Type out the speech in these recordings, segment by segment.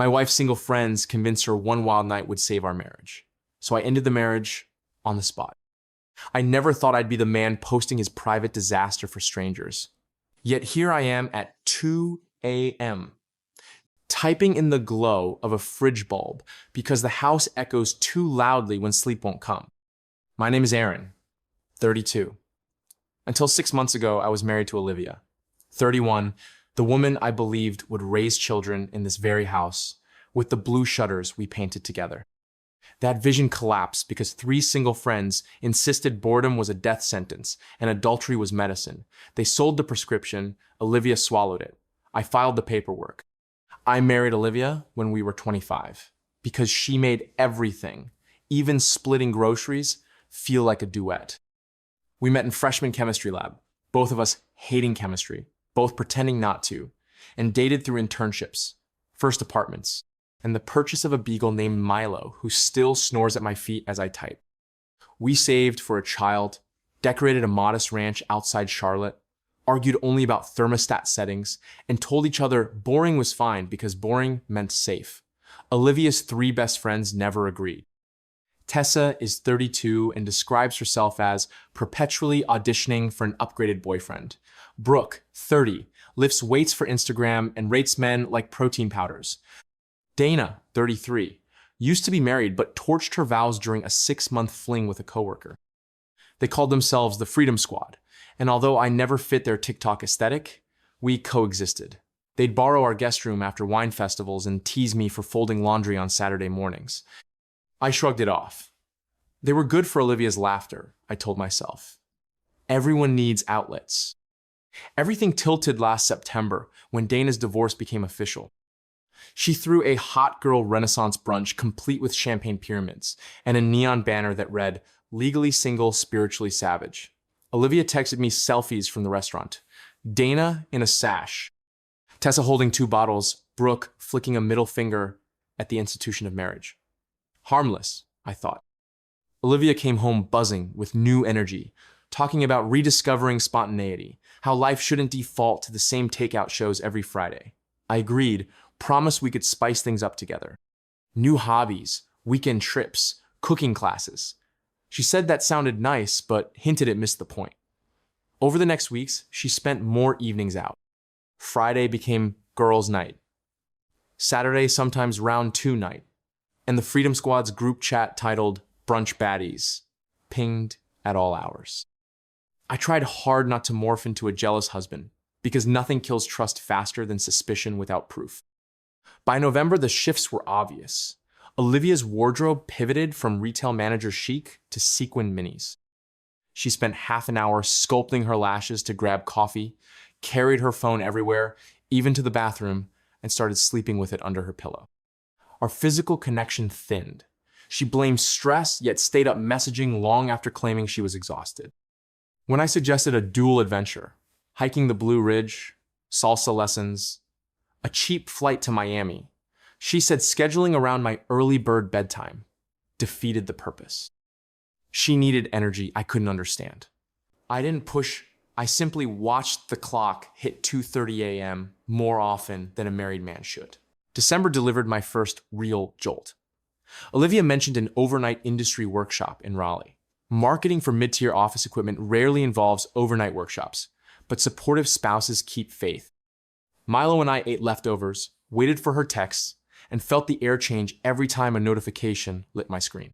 My wife's single friends convinced her one wild night would save our marriage. So I ended the marriage on the spot. I never thought I'd be the man posting his private disaster for strangers. Yet here I am at 2 a.m., typing in the glow of a fridge bulb because the house echoes too loudly when sleep won't come. My name is Aaron, 32. Until 6 months ago, I was married to Olivia, 31, the woman I believed would raise children in this very house with the blue shutters we painted together. That vision collapsed because 3 single friends insisted boredom was a death sentence and adultery was medicine. They sold the prescription, Olivia swallowed it. I filed the paperwork. I married Olivia when we were 25 because she made everything, even splitting groceries, feel like a duet. We met in freshman chemistry lab, both of us hating chemistry, both pretending not to, and dated through internships, first apartments, and the purchase of a beagle named Milo, who still snores at my feet as I type. We saved for a child, decorated a modest ranch outside Charlotte, argued only about thermostat settings, and told each other boring was fine because boring meant safe. Olivia's 3 best friends never agreed. Tessa is 32 and describes herself as perpetually auditioning for an upgraded boyfriend. Brooke, 30, lifts weights for Instagram and rates men like protein powders. Dana, 33, used to be married but torched her vows during a 6-month fling with a coworker. They called themselves the Freedom Squad, and although I never fit their TikTok aesthetic, we coexisted. They'd borrow our guest room after wine festivals and tease me for folding laundry on Saturday mornings. I shrugged it off. They were good for Olivia's laughter, I told myself. Everyone needs outlets. Everything tilted last September when Dana's divorce became official. She threw a hot girl Renaissance brunch complete with champagne pyramids and a neon banner that read, "Legally single, spiritually savage." Olivia texted me selfies from the restaurant. Dana in a sash. Tessa holding 2 bottles, Brooke flicking a middle finger at the institution of marriage. Harmless, I thought. Olivia came home buzzing with new energy, talking about rediscovering spontaneity, how life shouldn't default to the same takeout shows every Friday. I agreed, promised we could spice things up together. New hobbies, weekend trips, cooking classes. She said that sounded nice, but hinted it missed the point. Over the next weeks, she spent more evenings out. Friday became girls' night. Saturday, sometimes round 2 night. And the Freedom Squad's group chat titled Brunch Baddies pinged at all hours. I tried hard not to morph into a jealous husband, because nothing kills trust faster than suspicion without proof. By November, the shifts were obvious. Olivia's wardrobe pivoted from retail manager chic to sequin minis. She spent half an hour sculpting her lashes to grab coffee, carried her phone everywhere, even to the bathroom, and started sleeping with it under her pillow. Our physical connection thinned. She blamed stress, yet stayed up messaging long after claiming she was exhausted. When I suggested a dual adventure, hiking the Blue Ridge, salsa lessons, a cheap flight to Miami, she said scheduling around my early bird bedtime defeated the purpose. She needed energy I couldn't understand. I didn't push, I simply watched the clock hit 2:30 a.m. more often than a married man should. December delivered my first real jolt. Olivia mentioned an overnight industry workshop in Raleigh. Marketing for mid-tier office equipment rarely involves overnight workshops, but supportive spouses keep faith. Milo and I ate leftovers, waited for her texts, and felt the air change every time a notification lit my screen.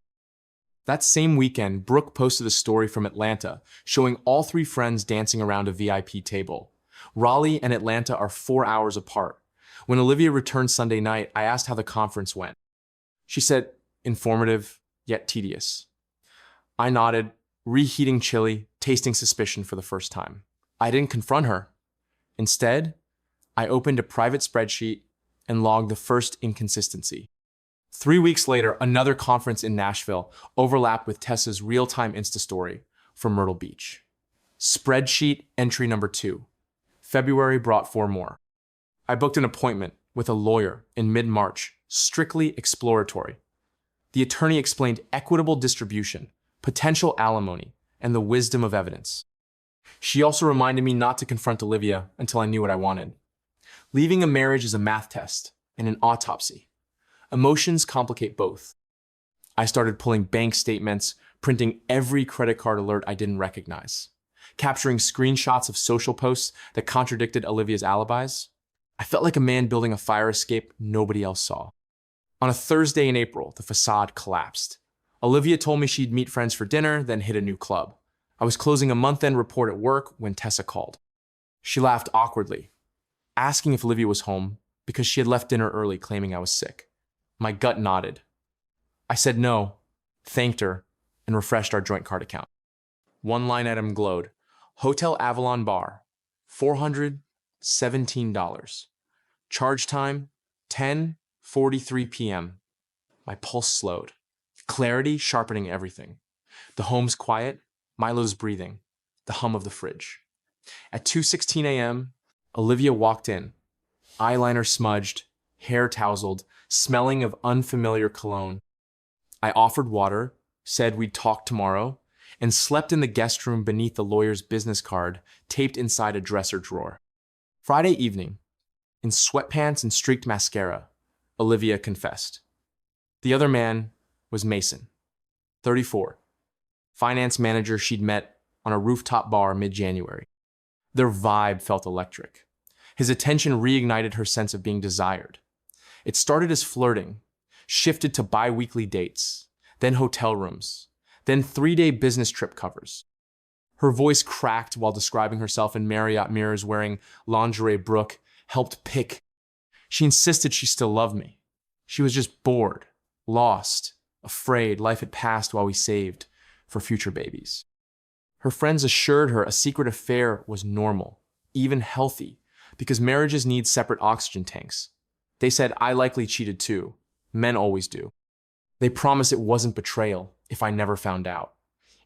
That same weekend, Brooke posted a story from Atlanta showing all 3 friends dancing around a VIP table. Raleigh and Atlanta are 4 hours apart. When Olivia returned Sunday night, I asked how the conference went. She said, informative, yet tedious. I nodded, reheating chili, tasting suspicion for the first time. I didn't confront her. Instead, I opened a private spreadsheet and logged the first inconsistency. 3 weeks later, another conference in Nashville overlapped with Tessa's real-time Insta story from Myrtle Beach. Spreadsheet entry number 2. February brought 4 more. I booked an appointment with a lawyer in mid-March, strictly exploratory. The attorney explained equitable distribution, potential alimony, and the wisdom of evidence. She also reminded me not to confront Olivia until I knew what I wanted. Leaving a marriage is a math test and an autopsy. Emotions complicate both. I started pulling bank statements, printing every credit card alert I didn't recognize, capturing screenshots of social posts that contradicted Olivia's alibis. I felt like a man building a fire escape nobody else saw. On a Thursday in April, the facade collapsed. Olivia told me she'd meet friends for dinner, then hit a new club. I was closing a month-end report at work when Tessa called. She laughed awkwardly, asking if Olivia was home because she had left dinner early, claiming I was sick. My gut nodded. I said no, thanked her, and refreshed our joint card account. One line item glowed. Hotel Avalon Bar, $417. Charge time, 10:43 p.m. My pulse slowed. Clarity sharpening everything. The home's quiet, Milo's breathing, the hum of the fridge. At 2:16 a.m., Olivia walked in, eyeliner smudged, hair tousled, smelling of unfamiliar cologne. I offered water, said we'd talk tomorrow, and slept in the guest room beneath the lawyer's business card taped inside a dresser drawer. Friday evening, in sweatpants and streaked mascara, Olivia confessed. The other man was Mason, 34, finance manager she'd met on a rooftop bar mid-January. Their vibe felt electric. His attention reignited her sense of being desired. It started as flirting, shifted to bi-weekly dates, then hotel rooms, then 3-day business trip covers. Her voice cracked while describing herself in Marriott mirrors wearing lingerie Brooke helped pick. She insisted she still loved me. She was just bored, lost, afraid life had passed while we saved for future babies. Her friends assured her a secret affair was normal, even healthy, because marriages need separate oxygen tanks. They said I likely cheated too. Men always do. They promised it wasn't betrayal if I never found out.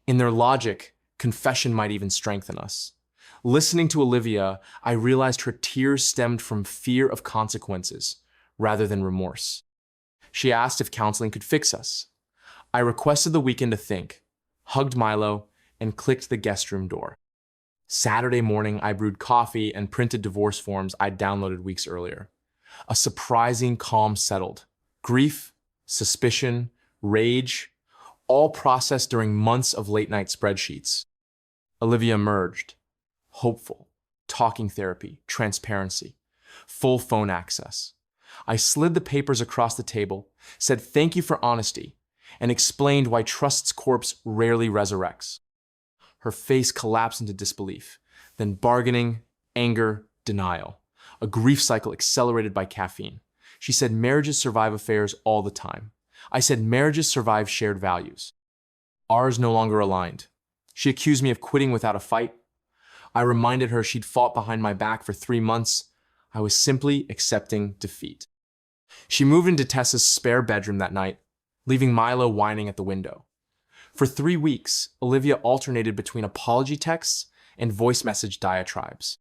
In their logic, confession might even strengthen us. Listening to Olivia, I realized her tears stemmed from fear of consequences rather than remorse. She asked if counseling could fix us. I requested the weekend to think, hugged Milo, and clicked the guest room door. Saturday morning, I brewed coffee and printed divorce forms I'd downloaded weeks earlier. A surprising calm settled. Grief, suspicion, rage, all processed during months of late-night spreadsheets. Olivia emerged, hopeful, talking therapy, transparency, full phone access. I slid the papers across the table, said thank you for honesty, and explained why Trust's corpse rarely resurrects. Her face collapsed into disbelief, then bargaining, anger, denial, a grief cycle accelerated by caffeine. She said marriages survive affairs all the time. I said marriages survive shared values. Ours no longer aligned. She accused me of quitting without a fight. I reminded her she'd fought behind my back for 3 months. I was simply accepting defeat. She moved into Tessa's spare bedroom that night, leaving Milo whining at the window. For 3 weeks, Olivia alternated between apology texts and voice message diatribes.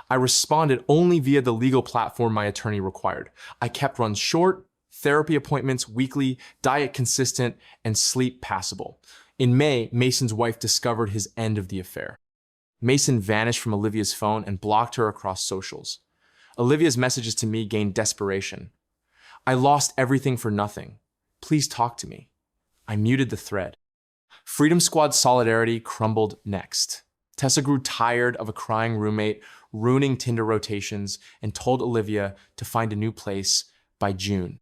I responded only via the legal platform my attorney required. I kept runs short, therapy appointments weekly, diet consistent, and sleep passable. In May, Mason's wife discovered his end of the affair. Mason vanished from Olivia's phone and blocked her across socials. Olivia's messages to me gained desperation. I lost everything for nothing. Please talk to me. I muted the thread. Freedom Squad solidarity crumbled next. Tessa grew tired of a crying roommate, ruining Tinder rotations, and told Olivia to find a new place by June.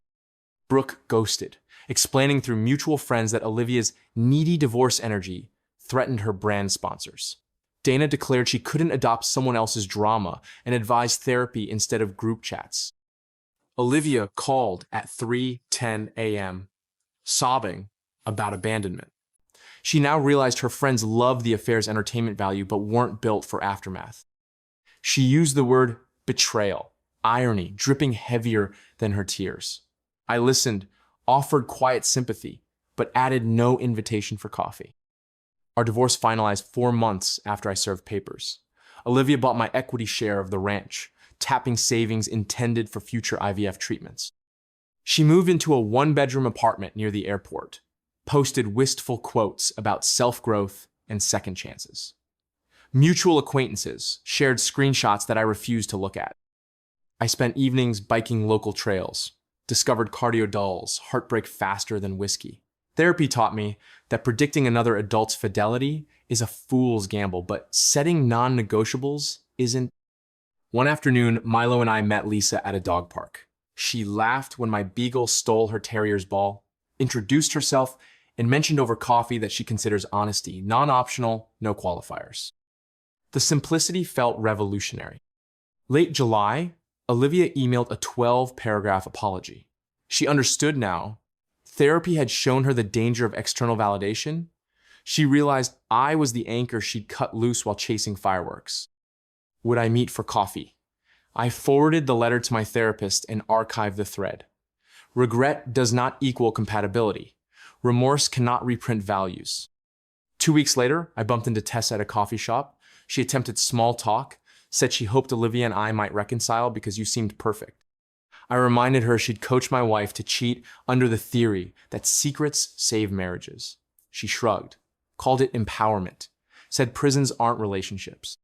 Brooke ghosted, explaining through mutual friends that Olivia's needy divorce energy threatened her brand sponsors. Dana declared she couldn't adopt someone else's drama and advised therapy instead of group chats. Olivia called at 3:10 a.m., sobbing about abandonment. She now realized her friends loved the affair's entertainment value but weren't built for aftermath. She used the word betrayal, irony, dripping heavier than her tears. I listened, offered quiet sympathy, but added no invitation for coffee. Our divorce finalized 4 months after I served papers. Olivia bought my equity share of the ranch, tapping savings intended for future IVF treatments. She moved into a 1-bedroom apartment near the airport, posted wistful quotes about self-growth and second chances. Mutual acquaintances shared screenshots that I refused to look at. I spent evenings biking local trails, discovered cardio dulls, heartbreak faster than whiskey. Therapy taught me that predicting another adult's fidelity is a fool's gamble, but setting non-negotiables isn't. One afternoon, Milo and I met Lisa at a dog park. She laughed when my beagle stole her terrier's ball, introduced herself, and mentioned over coffee that she considers honesty non-optional, no qualifiers. The simplicity felt revolutionary. Late July, Olivia emailed a 12-paragraph apology. She understood now. Therapy had shown her the danger of external validation. She realized I was the anchor she'd cut loose while chasing fireworks. Would I meet for coffee? I forwarded the letter to my therapist and archived the thread. Regret does not equal compatibility. Remorse cannot reprint values. 2 weeks later, I bumped into Tessa at a coffee shop. She attempted small talk, said she hoped Olivia and I might reconcile because you seemed perfect. I reminded her she'd coached my wife to cheat under the theory that secrets save marriages. She shrugged, called it empowerment, said prisons aren't relationships.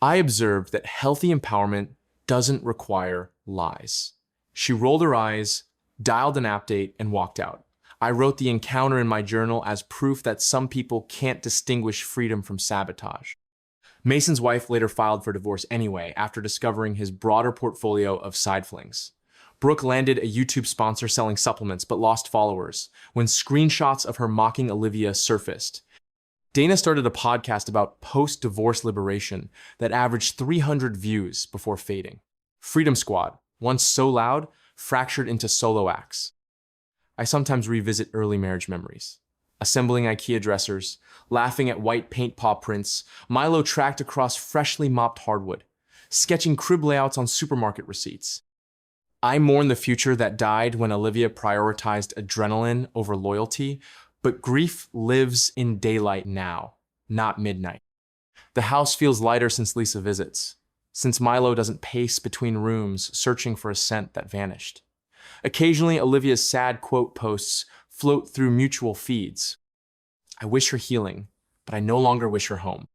I observed that healthy empowerment doesn't require lies. She rolled her eyes, dialed an app date, and walked out. I wrote the encounter in my journal as proof that some people can't distinguish freedom from sabotage. Mason's wife later filed for divorce anyway after discovering his broader portfolio of side flings. Brooke landed a YouTube sponsor selling supplements but lost followers when screenshots of her mocking Olivia surfaced. Dana started a podcast about post-divorce liberation that averaged 300 views before fading. Freedom Squad, once so loud, fractured into solo acts. I sometimes revisit early marriage memories. Assembling IKEA dressers, laughing at white paint paw prints, Milo tracked across freshly mopped hardwood, sketching crib layouts on supermarket receipts. I mourn the future that died when Olivia prioritized adrenaline over loyalty, but grief lives in daylight now, not midnight. The house feels lighter since Lisa visits, since Milo doesn't pace between rooms searching for a scent that vanished. Occasionally, Olivia's sad quote posts float through mutual feeds. I wish her healing, but I no longer wish her home.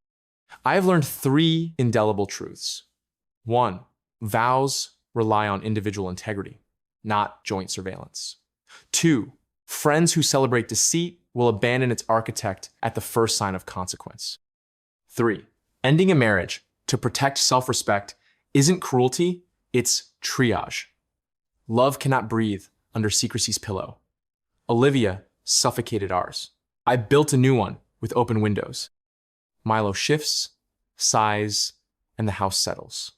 I have learned 3 indelible truths. 1, vows rely on individual integrity, not joint surveillance. 2, friends who celebrate deceit will abandon its architect at the first sign of consequence. 3, ending a marriage to protect self-respect isn't cruelty, it's triage. Love cannot breathe under secrecy's pillow. Olivia suffocated ours. I built a new one with open windows. Milo shifts, sighs, and the house settles.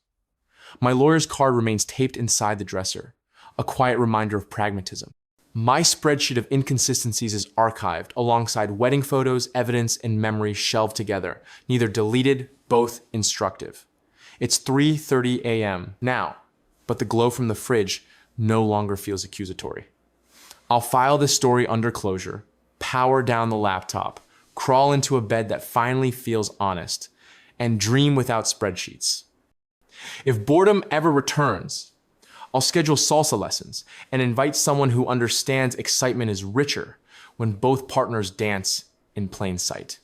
My lawyer's card remains taped inside the dresser, a quiet reminder of pragmatism. My spreadsheet of inconsistencies is archived alongside wedding photos, evidence, and memories shelved together, neither deleted, both instructive. It's 3:30 a.m. now, but the glow from the fridge no longer feels accusatory. I'll file this story under closure, power down the laptop, crawl into a bed that finally feels honest, and dream without spreadsheets. If boredom ever returns, I'll schedule salsa lessons and invite someone who understands excitement is richer when both partners dance in plain sight.